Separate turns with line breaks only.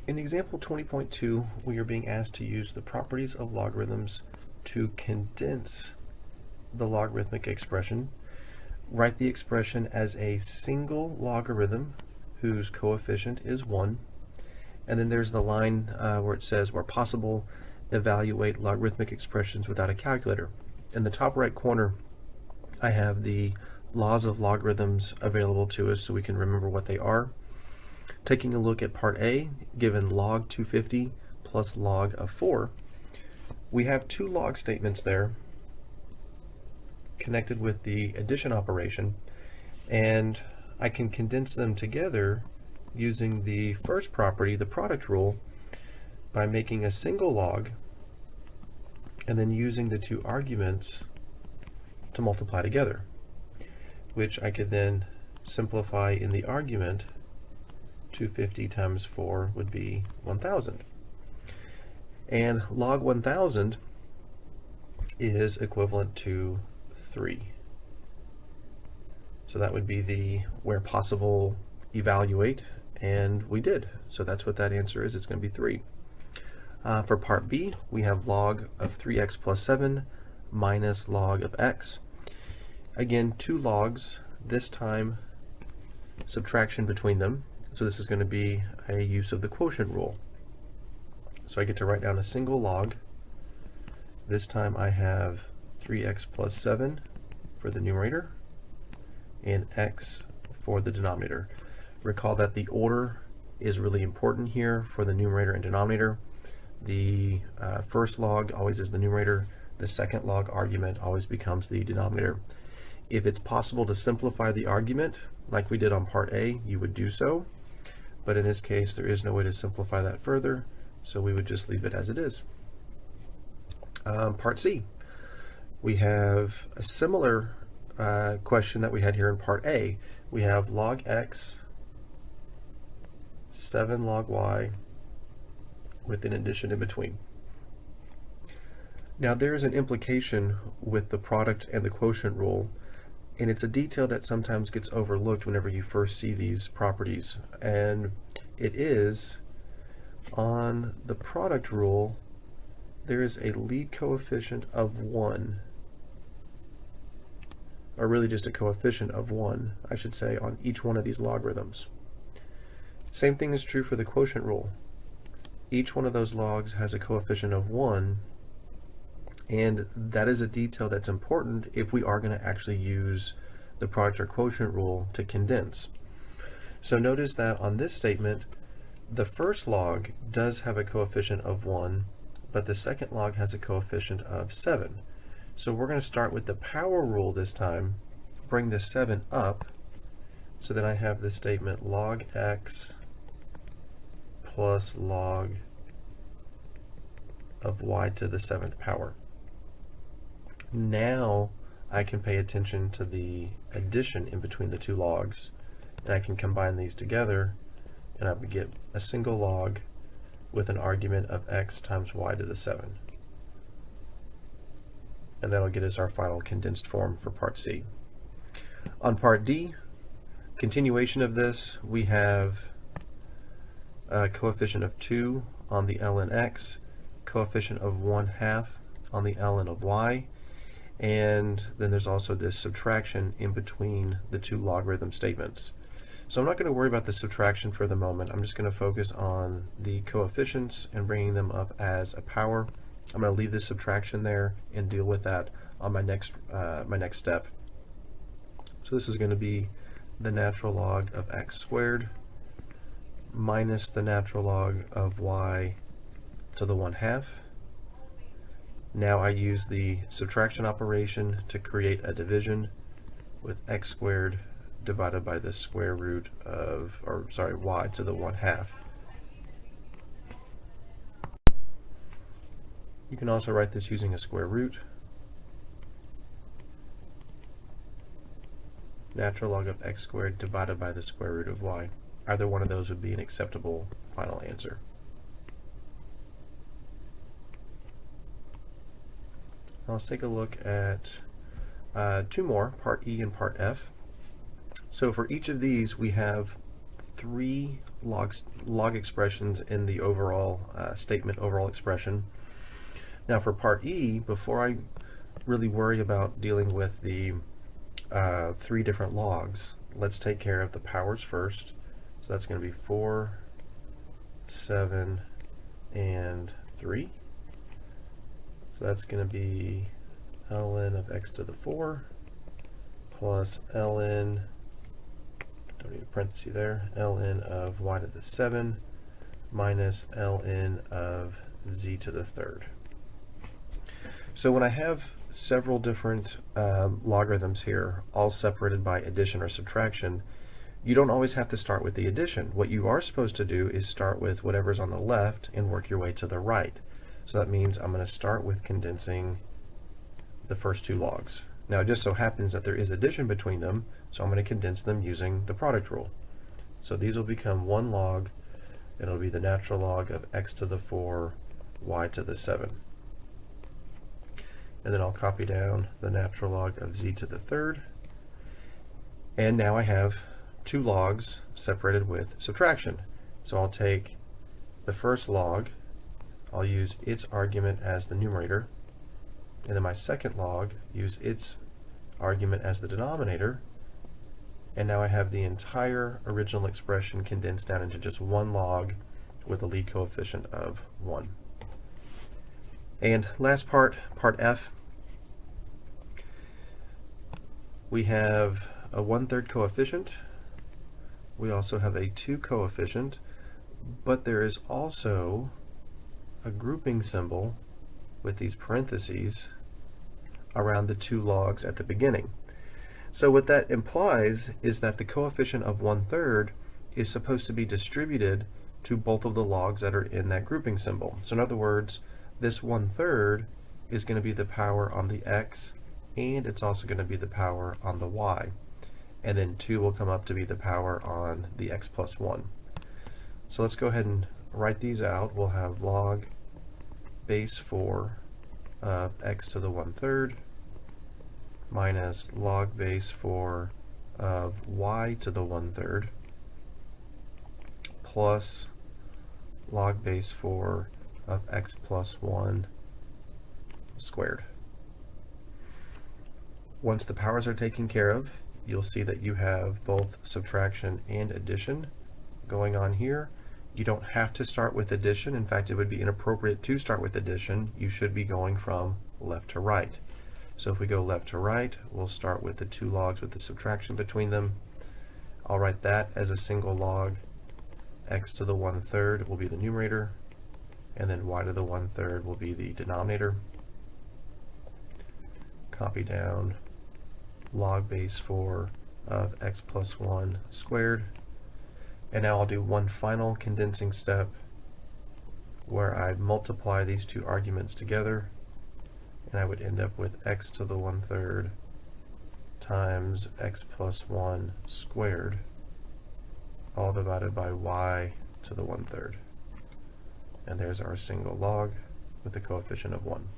In example 20.2, we are being asked to use the properties of logarithms to condense the logarithmic expression. Write the expression as a single logarithm whose coefficient is 1. And then there's the line where it says, where possible, evaluate logarithmic expressions without a calculator. In the top right corner, I have the laws of logarithms available to us so we can remember what they are. Taking a look at part A, given log 250 plus log of 4, we have two log statements there connected with the addition operation, and I can condense them together using the first property, the product rule, by making a single log and then using the two arguments to multiply together, which I could then simplify in the argument. 250 times 4 would be 1,000. And log 1,000 is equivalent to 3. So that would be the where possible evaluate, and we did. So that's what that answer is. It's going to be 3. For part B, we have log of 3x plus 7 minus log of x. Again, two logs, this time subtraction between them. So this is going to be a use of the quotient rule. So I get to write down a single log. This time I have 3x plus 7 for the numerator and x for the denominator. Recall that the order is really important here for the numerator and denominator. The first log always is the numerator. The second log argument always becomes the denominator. If it's possible to simplify the argument, like we did on part A, you would do so. But in this case, there is no way to simplify that further, so we would just leave it as it is. Part C, we have a similar question that we had here in part A. We have log x, 7 log y, with an addition in between. Now there is an implication with the product and the quotient rule, and it's a detail that sometimes gets overlooked whenever you first see these properties. And it is, on the product rule, there is a lead coefficient of 1, or really just a coefficient of 1, I should say, on each one of these logarithms. Same thing is true for the quotient rule. Each one of those logs has a coefficient of 1, and that is a detail that's important if we are going to actually use the product or quotient rule to condense. So notice that on this statement, the first log does have a coefficient of 1, but the second log has a coefficient of 7. So we're going to start with the power rule this time, bring the 7 up, so that I have the statement log x plus log of y to the 7th power. Now I can pay attention to the addition in between the two logs, and I can combine these together, and I would get a single log with an argument of x times y to the 7. And that'll get us our final condensed form for part C. On part D, continuation of this, we have a coefficient of 2 on the ln x, coefficient of 1/2 on the ln of y, and then there's also this subtraction in between the two logarithm statements. So I'm not going to worry about the subtraction for the moment. I'm just going to focus on the coefficients and bringing them up as a power. I'm going to leave the subtraction there and deal with that on my next step. So this is going to be the natural log of x squared minus the natural log of y to the 1/2. Now I use the subtraction operation to create a division with x squared divided by the square root of, y to the 1/2. You can also write this using a square root. Natural log of x squared divided by the square root of y. Either one of those would be an acceptable final answer. Now let's take a look at two more, part E and part F. So for each of these, we have three log expressions in the overall overall expression. Now for part E, before I really worry about dealing with the three different logs, let's take care of the powers first. So that's going to be 4, 7, and 3. So that's going to be ln of x to the 4 plus ln, don't need a parenthesis there, ln of y to the 7 minus ln of z to the 3rd. So when I have several different logarithms here, all separated by addition or subtraction, you don't always have to start with the addition. What you are supposed to do is start with whatever's on the left and work your way to the right. So that means I'm going to start with condensing the first two logs. Now it just so happens that there is addition between them, so I'm going to condense them using the product rule. So these will become one log. It'll be the natural log of x to the 4, y to the 7. And then I'll copy down the natural log of z to the 3rd. And now I have two logs separated with subtraction. So I'll take the first log, I'll use its argument as the numerator, and then my second log, use its argument as the denominator, and now I have the entire original expression condensed down into just one log with a lead coefficient of 1. And last part, part F, we have a 1/3 coefficient. We also have a 2 coefficient, but there is also a grouping symbol with these parentheses around the two logs at the beginning. So what that implies is that the coefficient of 1/3 is supposed to be distributed to both of the logs that are in that grouping symbol. So in other words, this 1/3 is going to be the power on the x, and it's also going to be the power on the y. And then 2 will come up to be the power on the x plus 1. So let's go ahead and write these out. We'll have log base 4 of x to the 1/3 minus log base 4 of y to the 1/3 plus log base 4 of x plus 1 squared. Once the powers are taken care of, you'll see that you have both subtraction and addition going on here. You don't have to start with addition. In fact, it would be inappropriate to start with addition. You should be going from left to right. So if we go left to right, we'll start with the two logs with the subtraction between them. I'll write that as a single log. X to the 1/3 will be the numerator, and then y to the 1/3 will be the denominator. Copy down log base 4 of x plus 1 squared. And now I'll do one final condensing step where I multiply these two arguments together, and I would end up with x to the 1/3 times x plus 1 squared, all divided by y to the 1/3. And there's our single log with the coefficient of 1.